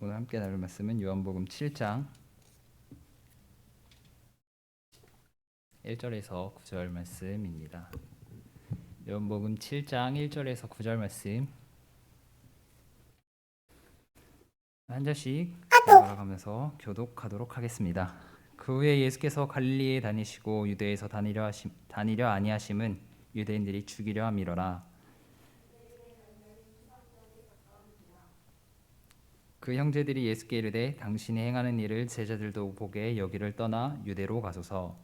오늘 함께 나눌 말씀은 요한복음 7장 1절에서 9절 말씀입니다. 요한복음 7장 1절에서 9절 말씀 한 절씩 번갈아가면서 교독하도록 하겠습니다. 그 후에 예수께서 갈릴리에 다니시고 유대에서 다니려 아니하심은 유대인들이 죽이려 함이로라. 그 형제들이 예수께 이르되 당신이 행하는 일을 제자들도 보게 여기를 떠나 유대로 가소서.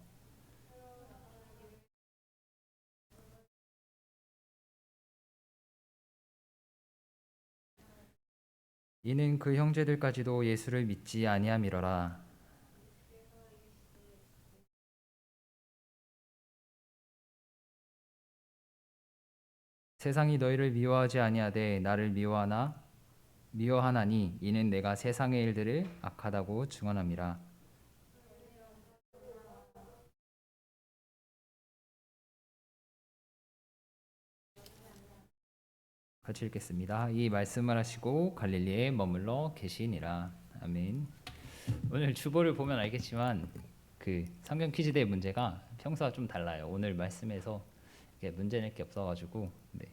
이는 그 형제들까지도 예수를 믿지 아니함이로라. 세상이 너희를 미워하지 아니하되 나를 미워하나니 이는 내가 세상의 일들을 악하다고 증언함이라. 같이 읽겠습니다. 이 말씀을 하시고 갈릴리에 머물러 계시니라. 아멘. 오늘 주보를 보면 알겠지만 그 성경 퀴즈대의 문제가 평소와 좀 달라요. 오늘 말씀에서 문제 낼 게 없어가지고 네.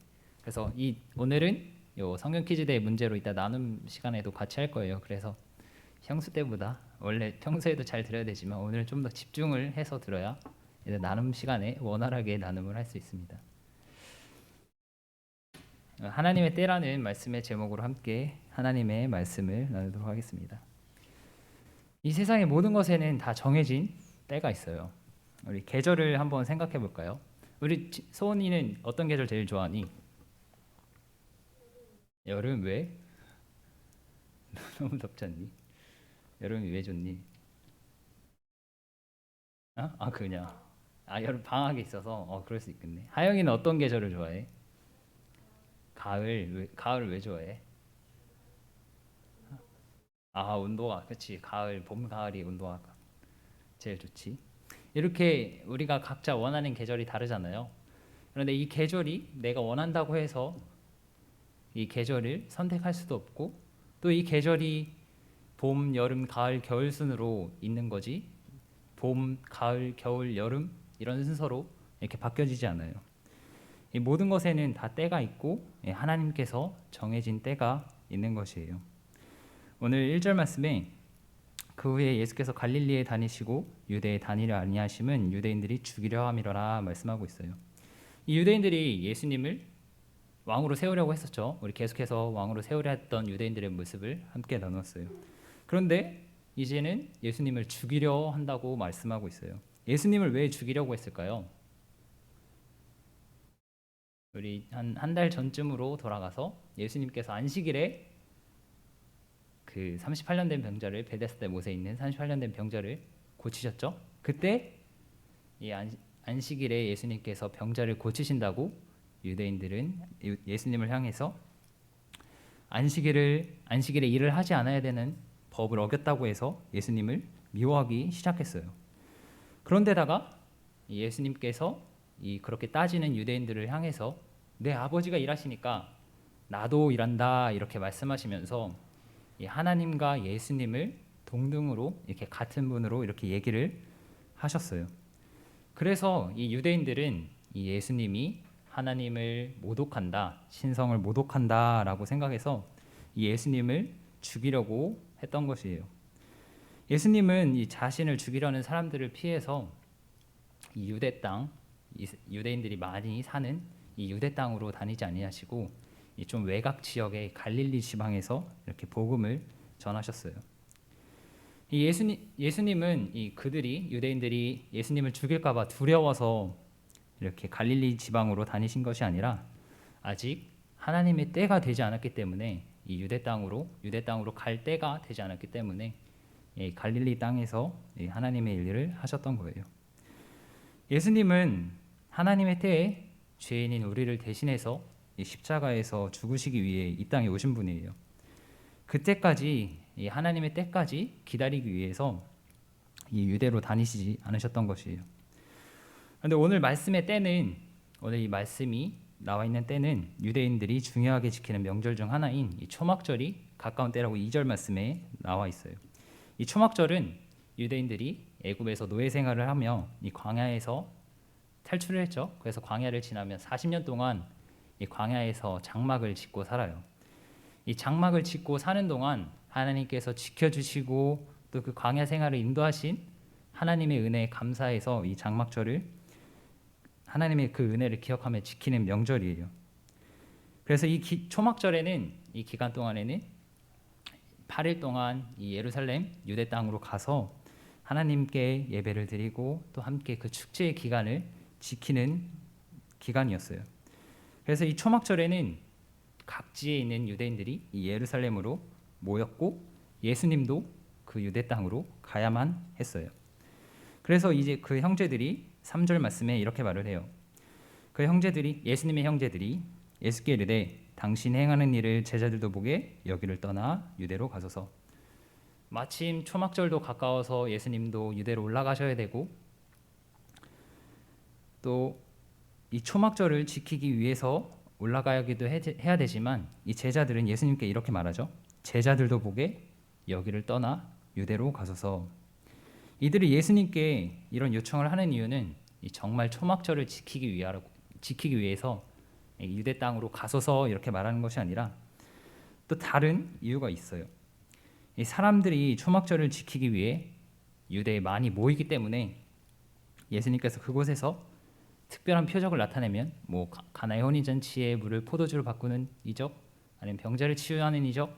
그래서 오늘은 요 성경 퀴즈대의 문제로 이따 나눔 시간에도 같이 할 거예요. 그래서 형수 때보다 원래 평소에도 잘 들어야 되지만 오늘 좀 더 집중을 해서 들어야 나눔 시간에 원활하게 나눔을 할 수 있습니다. 하나님의 때라는 말씀의 제목으로 함께 하나님의 말씀을 나누도록 하겠습니다. 이 세상의 모든 것에는 다 정해진 때가 있어요. 우리 계절을 한번 생각해 볼까요? 우리 소은이는 어떤 계절 제일 좋아하니? 여름. 왜? 너무 덥지 않니? 여름이 왜 좋니? 그냥 여름 방학이 있어서 그럴 수 있겠네. 하영이는 어떤 계절을 좋아해? 가을을 왜 좋아해? 온도가 그렇지. 봄 가을이 온도가 제일 좋지. 이렇게 우리가 각자 원하는 계절이 다르잖아요. 그런데 이 계절이 내가 원한다고 해서 이 계절을 선택할 수도 없고 또 이 계절이 봄, 여름, 가을, 겨울 순으로 있는 거지 봄, 가을, 겨울, 여름 이런 순서로 이렇게 바뀌어지지 않아요. 이 모든 것에는 다 때가 있고 하나님께서 정해진 때가 있는 것이에요. 오늘 1절 말씀에 그 후에 예수께서 갈릴리에 다니시고 유대에 다니려 아니하심은 유대인들이 죽이려 함이로라 말씀하고 있어요. 이 유대인들이 예수님을 왕으로 세우려고 했었죠. 우리 계속해서 왕으로 세우려 했던 유대인들의 모습을 함께 나눴어요. 그런데 이제는 예수님을 죽이려 한다고 말씀하고 있어요. 예수님을 왜 죽이려고 했을까요? 우리 한 달 전쯤으로 돌아가서 예수님께서 안식일에 그 38년 된 병자를 베데스다 못에 있는 38년 된 병자를 고치셨죠. 그때 이 안식일에 예수님께서 병자를 고치신다고 유대인들은 예수님을 향해서 안식일에 일을 하지 않아야 되는 법을 어겼다고 해서 예수님을 미워하기 시작했어요. 그런데다가 예수님께서 그렇게 따지는 유대인들을 향해서 내 아버지가 일하시니까 나도 일한다 이렇게 말씀하시면서 하나님과 예수님을 동등으로 이렇게 같은 분으로 이렇게 얘기를 하셨어요. 그래서 이 유대인들은 이 예수님이 하나님을 모독한다, 신성을 모독한다라고 생각해서 이 예수님을 죽이려고 했던 것이에요. 예수님은 이 자신을 죽이려는 사람들을 피해서 이 유대 땅, 유대인들이 많이 사는 이 유대 땅으로 다니지 아니하시고 이 좀 외곽 지역의 갈릴리 지방에서 이렇게 복음을 전하셨어요. 이 예수님은 그들이 유대인들이 예수님을 죽일까봐 두려워서 이렇게 갈릴리 지방으로 다니신 것이 아니라 아직 하나님의 때가 되지 않았기 때문에 이 유대 땅으로 갈 때가 되지 않았기 때문에 갈릴리 땅에서 하나님의 일을 하셨던 거예요. 예수님은 하나님의 때에 죄인인 우리를 대신해서 십자가에서 죽으시기 위해 이 땅에 오신 분이에요. 그때까지 하나님의 때까지 기다리기 위해서 이 유대로 다니시지 않으셨던 것이에요. 그런데 오늘 말씀의 때는 오늘 이 말씀이 나와 있는 때는 유대인들이 중요하게 지키는 명절 중 하나인 이 초막절이 가까운 때라고 2절 말씀에 나와 있어요. 이 초막절은 유대인들이 애굽에서 노예 생활을 하며 이 광야에서 탈출을 했죠. 그래서 광야를 지나면 40년 동안 이 광야에서 장막을 짓고 살아요. 이 장막을 짓고 사는 동안 하나님께서 지켜주시고 또 그 광야 생활을 인도하신 하나님의 은혜에 감사해서 이 장막절을 하나님의 그 은혜를 기억하며 지키는 명절이에요. 그래서 이 초막절에는 이 기간 동안에는 8일 동안 이 예루살렘 유대 땅으로 가서 하나님께 예배를 드리고 또 함께 그 축제의 기간을 지키는 기간이었어요. 그래서 이 초막절에는 각지에 있는 유대인들이 이 예루살렘으로 모였고 예수님도 그 유대 땅으로 가야만 했어요. 그래서 이제 그 형제들이 3절 말씀에 이렇게 말을 해요. 그 형제들이 예수님의 형제들이 예수께 이르되 당신 행하는 일을 제자들도 보게 여기를 떠나 유대로 가소서. 마침 초막절도 가까워서 예수님도 유대로 올라가셔야 되고 또 이 초막절을 지키기 위해서 올라가기도 해야 되지만 이 제자들은 예수님께 이렇게 말하죠. 제자들도 보게 여기를 떠나 유대로 가소서. 이들이 예수님께 이런 요청을 하는 이유는 정말 초막절을 지키기 위해서 유대 땅으로 가소서 이렇게 말하는 것이 아니라 또 다른 이유가 있어요. 이 사람들이 초막절을 지키기 위해 유대에 많이 모이기 때문에 예수님께서 그곳에서 특별한 표적을 나타내면 뭐 가나의 혼인잔치에 물을 포도주로 바꾸는 이적, 아니면 병자를 치유하는 이적,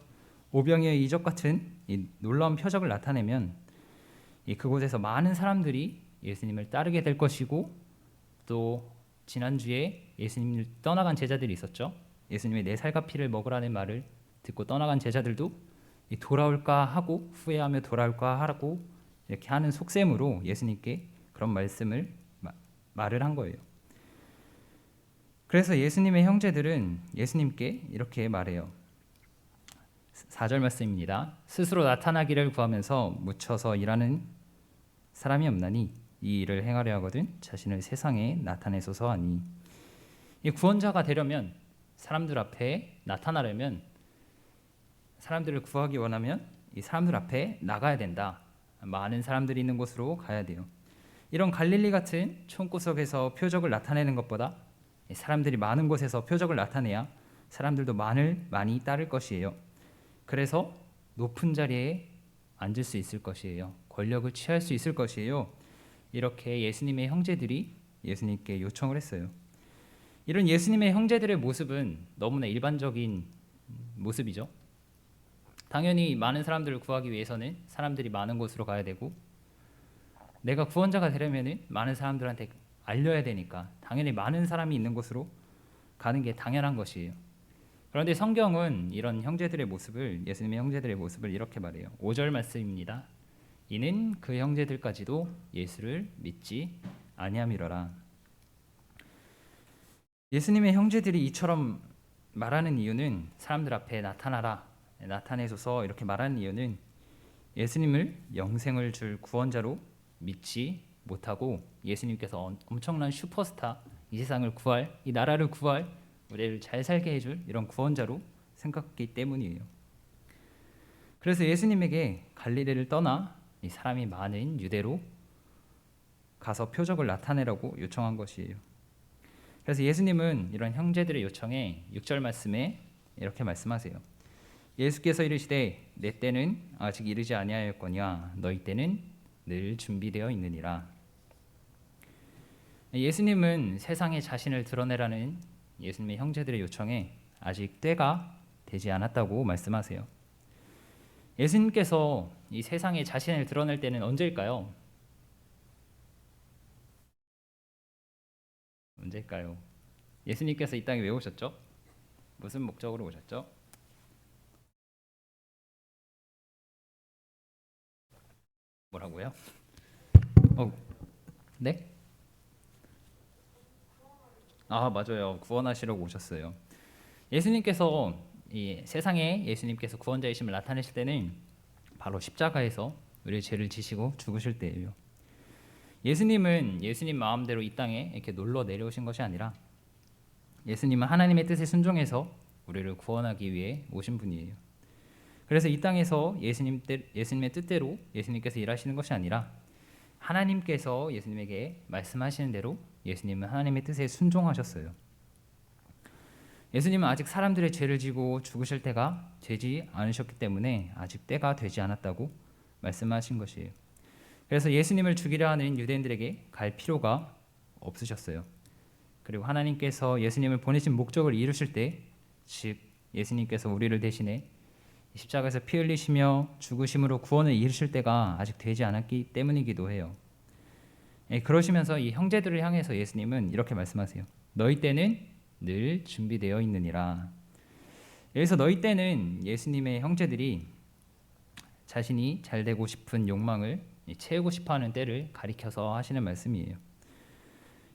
오병이어의 이적 같은 이 놀라운 표적을 나타내면 이 그곳에서 많은 사람들이 예수님을 따르게 될 것이고 또 지난주에 예수님을 떠나간 제자들이 있었죠. 예수님의 내 살과 피를 먹으라는 말을 듣고 떠나간 제자들도 돌아올까 하고 후회하며 돌아올까 하라고 이렇게 하는 속셈으로 예수님께 그런 말을 한 거예요. 그래서 예수님의 형제들은 예수님께 이렇게 말해요. 4절 말씀입니다. 스스로 나타나기를 구하면서 묻혀서 일하는 사람이 없나니 이 일을 행하려 하거든 자신을 세상에 나타내소서 하니. 이 구원자가 되려면 사람들 앞에 나타나려면 사람들을 구하기 원하면 이 사람들 앞에 나가야 된다. 많은 사람들이 있는 곳으로 가야 돼요. 이런 갈릴리 같은 촌구석에서 표적을 나타내는 것보다 사람들이 많은 곳에서 표적을 나타내야 사람들도 많이 따를 것이에요. 그래서 높은 자리에 앉을 수 있을 것이에요. 권력을 취할 수 있을 것이에요. 이렇게 예수님의 형제들이 예수님께 요청을 했어요. 이런 예수님의 형제들의 모습은 너무나 일반적인 모습이죠. 당연히 많은 사람들을 구하기 위해서는 사람들이 많은 곳으로 가야 되고 내가 구원자가 되려면 많은 사람들한테 알려야 되니까 당연히 많은 사람이 있는 곳으로 가는 게 당연한 것이에요. 그런데 성경은 이런 형제들의 모습을 예수님의 형제들의 모습을 이렇게 말해요. 5절 말씀입니다. 이는 그 형제들까지도 예수를 믿지 아니함이로라. 예수님의 형제들이 이처럼 말하는 이유는 사람들 앞에 나타내소서 이렇게 말하는 이유는 예수님을 영생을 줄 구원자로 믿지 못하고 예수님께서 엄청난 슈퍼스타, 이 세상을 구할, 이 나라를 구할, 우리를 잘 살게 해줄 이런 구원자로 생각했기 때문이에요. 그래서 예수님에게 갈릴리를 떠나 이 사람이 많은 유대로 가서 표적을 나타내라고 요청한 것이에요. 그래서 예수님은 이런 형제들의 요청에 6절 말씀에 이렇게 말씀하세요. 예수께서 이르시되 내 때는 아직 이르지 아니하였거니와 너희 때는 늘 준비되어 있느니라. 예수님은 세상에 자신을 드러내라는 예수님의 형제들의 요청에 아직 때가 되지 않았다고 말씀하세요. 예수님께서 이 세상에 자신을 드러낼 때는 언제일까요? 언제일까요? 예수님께서 이 땅에 왜 오셨죠? 무슨 목적으로 오셨죠? 뭐라고요? 네? 맞아요. 구원하시려고 오셨어요. 예수님께서 이 세상에 예수님께서 구원자이심을 나타내실 때는 바로 십자가에서 우리의 죄를 지시고 죽으실 때예요. 예수님은 예수님 마음대로 이 땅에 이렇게 놀러 내려오신 것이 아니라 예수님은 하나님의 뜻에 순종해서 우리를 구원하기 위해 오신 분이에요. 그래서 이 땅에서 예수님의 뜻대로 예수님께서 일하시는 것이 아니라 하나님께서 예수님에게 말씀하시는 대로 예수님은 하나님의 뜻에 순종하셨어요. 예수님은 아직 사람들의 죄를 지고 죽으실 때가 되지 않으셨기 때문에 아직 때가 되지 않았다고 말씀하신 것이에요. 그래서 예수님을 죽이려 하는 유대인들에게 갈 필요가 없으셨어요. 그리고 하나님께서 예수님을 보내신 목적을 이루실 때, 즉 예수님께서 우리를 대신해 십자가에서 피 흘리시며 죽으심으로 구원을 이루실 때가 아직 되지 않았기 때문이기도 해요. 그러시면서 이 형제들을 향해서 예수님은 이렇게 말씀하세요. 너희 때는 늘 준비되어 있느니라. 여기서 너희 때는 예수님의 형제들이 자신이 잘 되고 싶은 욕망을 채우고 싶어하는 때를 가리켜서 하시는 말씀이에요.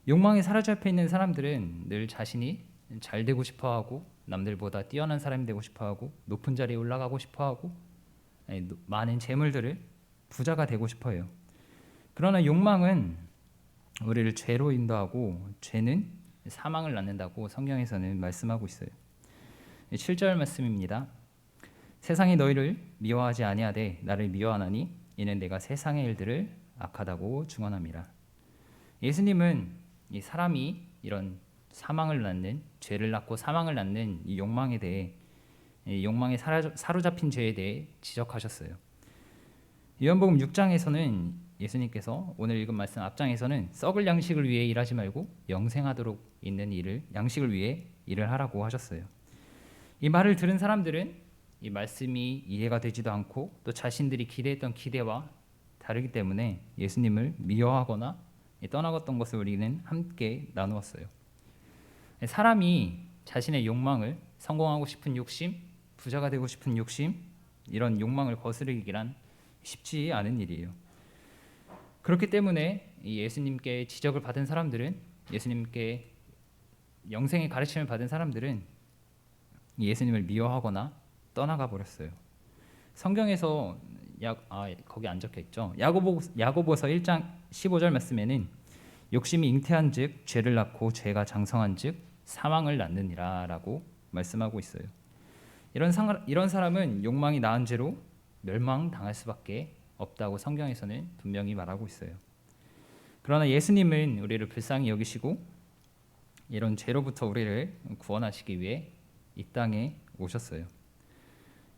욕망에 사로잡혀 있는 사람들은 늘 자신이 잘 되고 싶어하고 남들보다 뛰어난 사람이 되고 싶어하고 높은 자리에 올라가고 싶어하고 많은 재물들을 부자가 되고 싶어해요. 그러나 욕망은 우리를 죄로 인도하고 죄는 사망을 낳는다고 성경에서는 말씀하고 있어요. 7절 말씀입니다. 세상이 너희를 미워하지 아니하되 나를 미워하나니 이는 내가 세상의 일들을 악하다고 증언함이라. 예수님은 이 사람이 이런 사망을 낳는 죄를 낳고 사망을 낳는 이 욕망에 대해 이 욕망에 사로잡힌 죄에 대해 지적하셨어요. 요한복음 6장에서는 예수님께서 오늘 읽은 말씀 앞장에서는 썩을 양식을 위해 일하지 말고 영생하도록 있는 일을 양식을 위해 일을 하라고 하셨어요. 이 말을 들은 사람들은 이 말씀이 이해가 되지도 않고 또 자신들이 기대했던 기대와 다르기 때문에 예수님을 미워하거나 떠나갔던 것을 우리는 함께 나누었어요. 사람이 자신의 욕망을 성공하고 싶은 욕심, 부자가 되고 싶은 욕심, 이런 욕망을 거스르기란 쉽지 않은 일이에요. 그렇기 때문에 예수님께 지적을 받은 사람들은 예수님께 영생의 가르침을 받은 사람들은 예수님을 미워하거나 떠나가 버렸어요. 성경에서 거기 안 적혀 있죠. 야고보서 1장 15절 말씀에는 욕심이 잉태한즉 죄를 낳고 죄가 장성한즉 사망을 낳느니라라고 말씀하고 있어요. 이런 사람은 욕망이 낳은 죄로 멸망당할 수밖에 없다고 성경에서는 분명히 말하고 있어요. 그러나 예수님은 우리를 불쌍히 여기시고 이런 죄로부터 우리를 구원하시기 위해 이 땅에 오셨어요.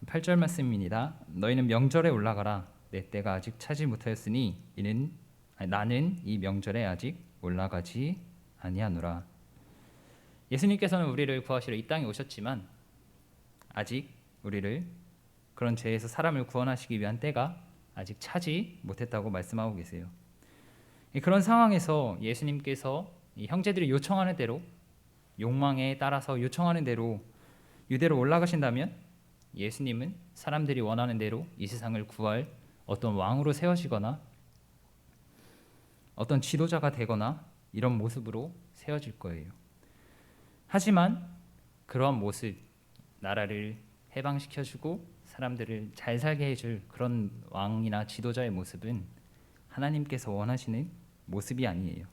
8절 말씀입니다. 너희는 명절에 올라가라. 내 때가 아직 차지 못하였으니 나는 이 명절에 아직 올라가지 아니하노라. 예수님께서는 우리를 구하시러 이 땅에 오셨지만 아직 우리를 그런 죄에서 사람을 구원하시기 위한 때가 아직 차지 못했다고 말씀하고 계세요. 그런 상황에서 예수님께서 이 형제들이 요청하는 대로 욕망에 따라서 요청하는 대로 유대로 올라가신다면 예수님은 사람들이 원하는 대로 이 세상을 구할 어떤 왕으로 세워지거나 어떤 지도자가 되거나 이런 모습으로 세워질 거예요. 하지만 그러한 모습, 나라를 해방시켜주고 사람들을 잘 살게 해줄 그런 왕이나 지도자의 모습은 하나님께서 원하시는 모습이 아니에요.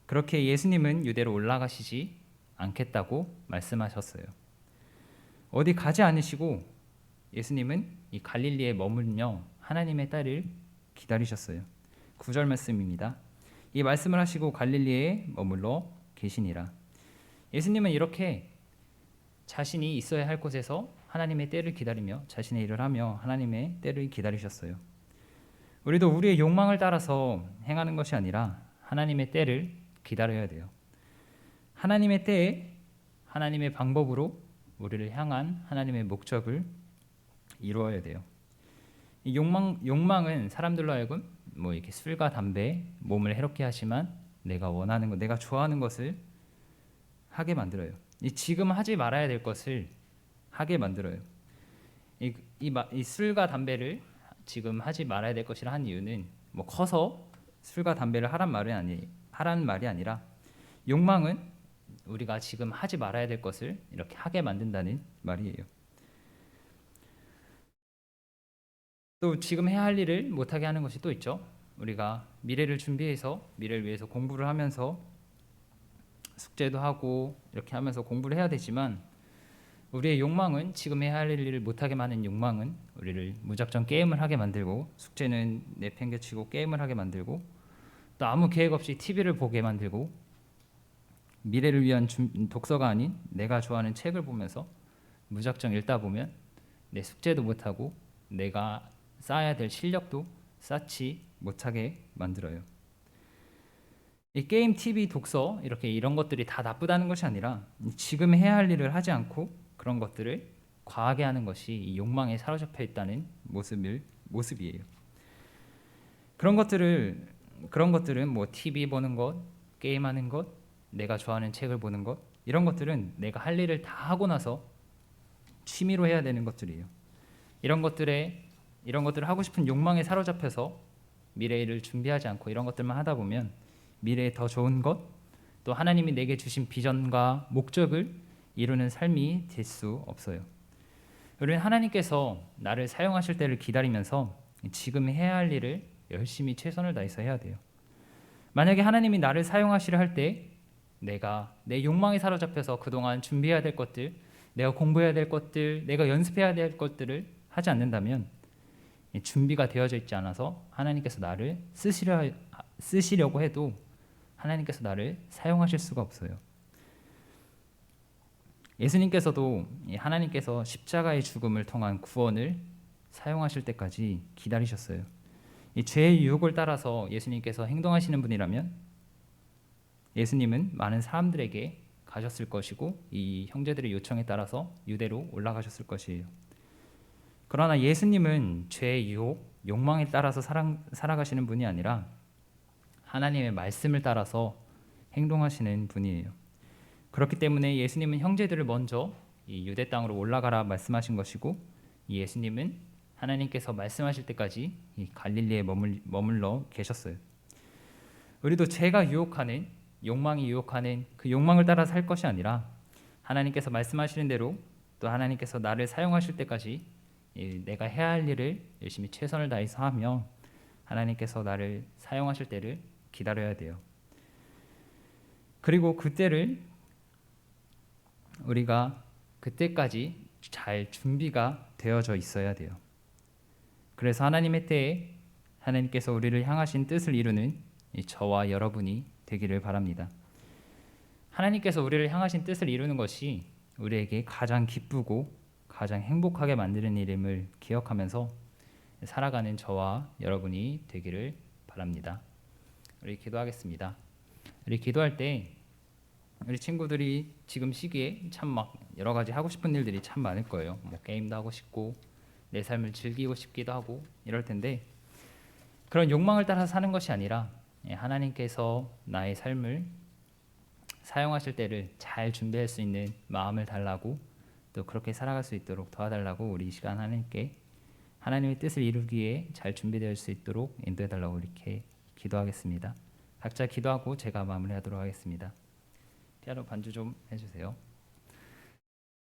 그렇게 예수님은 유대로 올라가시지 않겠다고 말씀하셨어요. 어디 가지 않으시고 예수님은 이 갈릴리에 머물며 하나님의 딸을 기다리셨어요. 9절 말씀입니다. 이 말씀을 하시고 갈릴리에 머물러 계시니라. 예수님은 이렇게 자신이 있어야 할 곳에서 하나님의 때를 기다리며 자신의 일을 하며 하나님의 때를 기다리셨어요. 우리도 우리의 욕망을 따라서 행하는 것이 아니라 하나님의 때를 기다려야 돼요. 하나님의 때에 하나님의 방법으로 우리를 향한 하나님의 목적을 이루어야 돼요. 이 욕망은 사람들로 하여금 이렇게 술과 담배, 몸을 해롭게 하지만 내가 원하는 것, 내가 좋아하는 것을 하게 만들어요. 지금 하지 말아야 될 것을 하게 만들어요. 이 술과 담배를 지금 하지 말아야 될 것이라 한 이유는 커서 술과 담배를 하라는 말이 아니라 욕망은 우리가 지금 하지 말아야 될 것을 이렇게 하게 만든다는 말이에요. 또 지금 해야 할 일을 못하게 하는 것이 또 있죠. 우리가 미래를 준비해서 미래를 위해서 공부를 하면서 숙제도 하고 이렇게 하면서 공부를 해야 되지만 우리의 욕망은 지금 해야 할 일을 못하게 만든 욕망은 우리를 무작정 게임을 하게 만들고 숙제는 내팽개치고 게임을 하게 만들고 또 아무 계획 없이 TV를 보게 만들고 미래를 위한 독서가 아닌 내가 좋아하는 책을 보면서 무작정 읽다 보면 내 숙제도 못하고 내가 쌓아야 될 실력도 쌓지 못하게 만들어요. 이 게임, TV, 독서 이렇게 이런 것들이 다 나쁘다는 것이 아니라 지금 해야 할 일을 하지 않고 그런 것들을 과하게 하는 것이 이 욕망에 사로잡혀 있다는 모습이에요. 그런 것들은 뭐 TV 보는 것, 게임하는 것, 내가 좋아하는 책을 보는 것 이런 것들은 내가 할 일을 다 하고 나서 취미로 해야 되는 것들이에요. 이런 것들을 하고 싶은 욕망에 사로잡혀서 미래를 준비하지 않고 이런 것들만 하다 보면 미래에 더 좋은 것, 또 하나님이 내게 주신 비전과 목적을 이루는 삶이 될 수 없어요. 우리는 하나님께서 나를 사용하실 때를 기다리면서 지금 해야 할 일을 열심히 최선을 다해서 해야 돼요. 만약에 하나님이 나를 사용하시려 할 때 내가 내 욕망에 사로잡혀서 그동안 준비해야 될 것들, 내가 공부해야 될 것들, 내가 연습해야 될 것들을 하지 않는다면 준비가 되어져 있지 않아서 하나님께서 나를 쓰시려고 해도 하나님께서 나를 사용하실 수가 없어요. 예수님께서도 하나님께서 십자가의 죽음을 통한 구원을 사용하실 때까지 기다리셨어요. 이 죄의 유혹을 따라서 예수님께서 행동하시는 분이라면 예수님은 많은 사람들에게 가셨을 것이고 이 형제들의 요청에 따라서 유대로 올라가셨을 것이에요. 그러나 예수님은 죄의 유혹, 욕망에 따라서 살아가시는 분이 아니라 하나님의 말씀을 따라서 행동하시는 분이에요. 그렇기 때문에 예수님은 형제들을 먼저 이 유대 땅으로 올라가라 말씀하신 것이고 이 예수님은 하나님께서 말씀하실 때까지 이 갈릴리에 머물러 계셨어요. 우리도 죄가 유혹하는 욕망이 유혹하는 그 욕망을 따라 살 것이 아니라 하나님께서 말씀하시는 대로 또 하나님께서 나를 사용하실 때까지 내가 해야 할 일을 열심히 최선을 다해서 하며 하나님께서 나를 사용하실 때를 기다려야 돼요. 그리고 우리가 그때까지 잘 준비가 되어져 있어야 돼요. 그래서 하나님의 때에 하나님께서 우리를 향하신 뜻을 이루는 저와 여러분이 되기를 바랍니다. 하나님께서 우리를 향하신 뜻을 이루는 것이 우리에게 가장 기쁘고 가장 행복하게 만드는 일임을 기억하면서 살아가는 저와 여러분이 되기를 바랍니다. 우리 기도하겠습니다. 우리 기도할 때 우리 친구들이 지금 시기에 참 막 여러 가지 하고 싶은 일들이 참 많을 거예요. 뭐 게임도 하고 싶고 내 삶을 즐기고 싶기도 하고 이럴 텐데 그런 욕망을 따라 사는 것이 아니라 하나님께서 나의 삶을 사용하실 때를 잘 준비할 수 있는 마음을 달라고 또 그렇게 살아갈 수 있도록 도와달라고 우리 이 시간 하나님의 뜻을 이루기에 잘 준비될 수 있도록 인도해 달라고 이렇게 기도하겠습니다. 각자 기도하고 제가 마무리하도록 하겠습니다. 피아노 반주 좀 해주세요.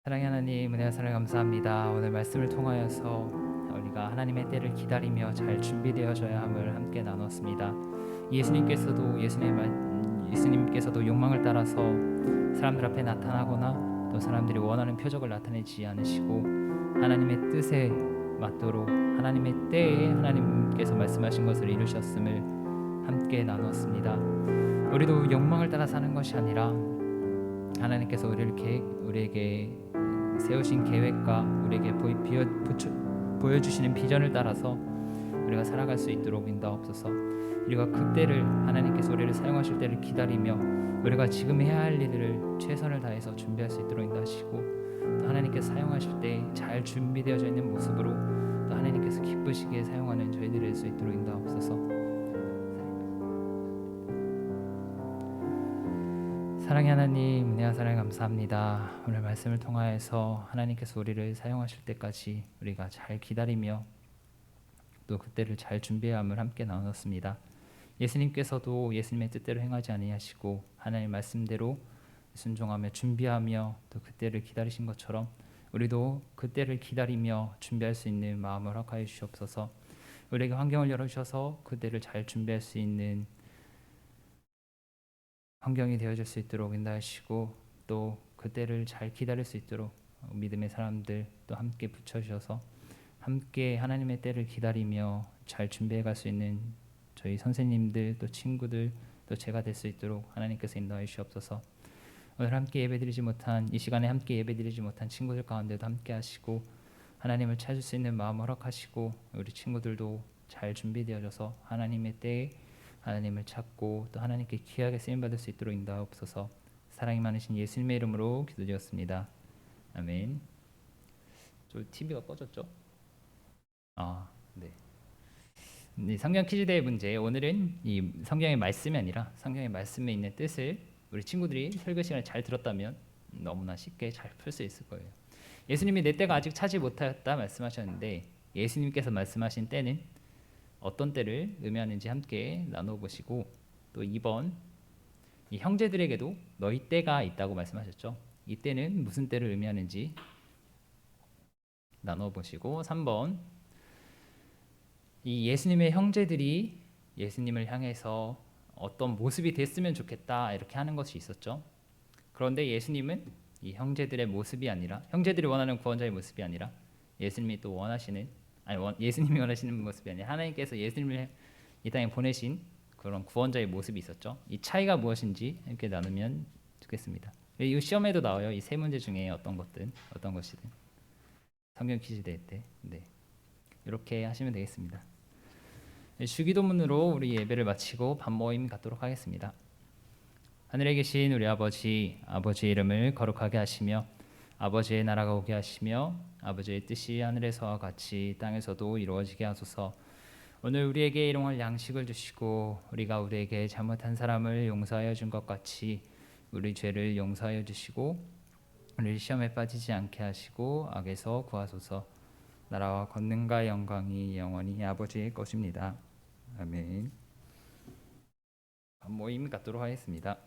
사랑의 하나님, 은혜와 사랑 감사합니다. 오늘 말씀을 통하여서 우리가 하나님의 때를 기다리며 잘 준비되어져야 함을 함께 나눴습니다. 예수님께서도 욕망을 따라서 사람들 앞에 나타나거나 또 사람들이 원하는 표적을 나타내지 않으시고 하나님의 뜻에 맞도록 하나님의 때에 하나님께서 말씀하신 것을 이루셨음을 함께 나눴습니다. 우리도 욕망을 따라 사는 것이 아니라 하나님께서 우리에게 세우신 계획과 우리에게 보여주시는 비전을 따라서 우리가 살아갈 수 있도록 인도하옵소서. 우리가 그때를 하나님께서 우리를 사용하실 때를 기다리며 우리가 지금 해야 할 일들을 최선을 다해서 준비할 수 있도록 인도하시고 또 하나님께서 사용하실 때 잘 준비되어져 있는 모습으로 또 하나님께서 기쁘시게 사용하는 저희들이 될 수 있도록 인도하옵소서. 사랑의 하나님, 은혜와 사랑 감사합니다. 오늘 말씀을 통하여서 하나님께서 우리를 사용하실 때까지 우리가 잘 기다리며 또 그때를 잘 준비해야 함을 함께 나눴습니다. 예수님께서도 예수님의 뜻대로 행하지 아니하시고 하나님의 말씀대로 순종하며 준비하며 또 그때를 기다리신 것처럼 우리도 그때를 기다리며 준비할 수 있는 마음을 허락하여 주시옵소서. 우리에게 환경을 열어주셔서 그때를 잘 준비할 수 있는 환경이 되어질 수 있도록 인도하시고 또 그때를 잘 기다릴 수 있도록 믿음의 사람들 또 함께 붙여주셔서 함께 하나님의 때를 기다리며 잘 준비해 갈 수 있는 저희 선생님들 또 친구들 또 제가 될 수 있도록 하나님께서 인도하여 주시옵소서. 오늘 함께 예배드리지 못한 이 시간에 함께 예배드리지 못한 친구들 가운데도 함께 하시고 하나님을 찾을 수 있는 마음 허락하시고 우리 친구들도 잘 준비되어져서 하나님의 때에 하나님을 찾고 또 하나님께 귀하게 쓰임 받을 수 있도록 인도하옵소서. 사랑이 많으신 예수님의 이름으로 기도드렸습니다. 아멘. 저 TV가 꺼졌죠? 네. 성경 퀴즈대회 문제. 오늘은 이 성경의 말씀이 아니라 성경의 말씀에 있는 뜻을 우리 친구들이 설교 시간에 잘 들었다면 너무나 쉽게 잘 풀 수 있을 거예요. 예수님이 내 때가 아직 차지 못하였다 말씀하셨는데 예수님께서 말씀하신 때는 어떤 때를 의미하는지 함께 나눠보시고 또 2번 이 형제들에게도 너희 때가 있다고 말씀하셨죠. 이 때는 무슨 때를 의미하는지 나눠보시고 3번 이 예수님의 형제들이 예수님을 향해서 어떤 모습이 됐으면 좋겠다 이렇게 하는 것이 있었죠. 그런데 예수님은 이 형제들의 모습이 아니라 형제들이 원하는 구원자의 모습이 아니라 예수님이 또 원하시는 예수님이 원하시는 모습이 아니라 하나님께서 예수님을 이 땅에 보내신 그런 구원자의 모습이 있었죠. 이 차이가 무엇인지 이렇게 나누면 좋겠습니다. 이 시험에도 나와요. 이 세 문제 중에 어떤 것이든 성경 퀴즈 대회 때 이렇게 하시면 되겠습니다. 주기도문으로 우리 예배를 마치고 밥 모임 갖도록 하겠습니다. 하늘에 계신 우리 아버지, 아버지의 이름을 거룩하게 하시며 아버지의 나라가 오게 하시며 아버지의 뜻이 하늘에서와 같이 땅에서도 이루어지게 하소서. 오늘 우리에게 일용할 양식을 주시고 우리가 우리에게 잘못한 사람을 용서하여 준 것 같이 우리 죄를 용서하여 주시고 우리 시험에 빠지지 않게 하시고 악에서 구하소서. 나라와 권능과 영광이 영원히 아버지의 것입니다. 아멘. 모임 갖도록 하겠습니다.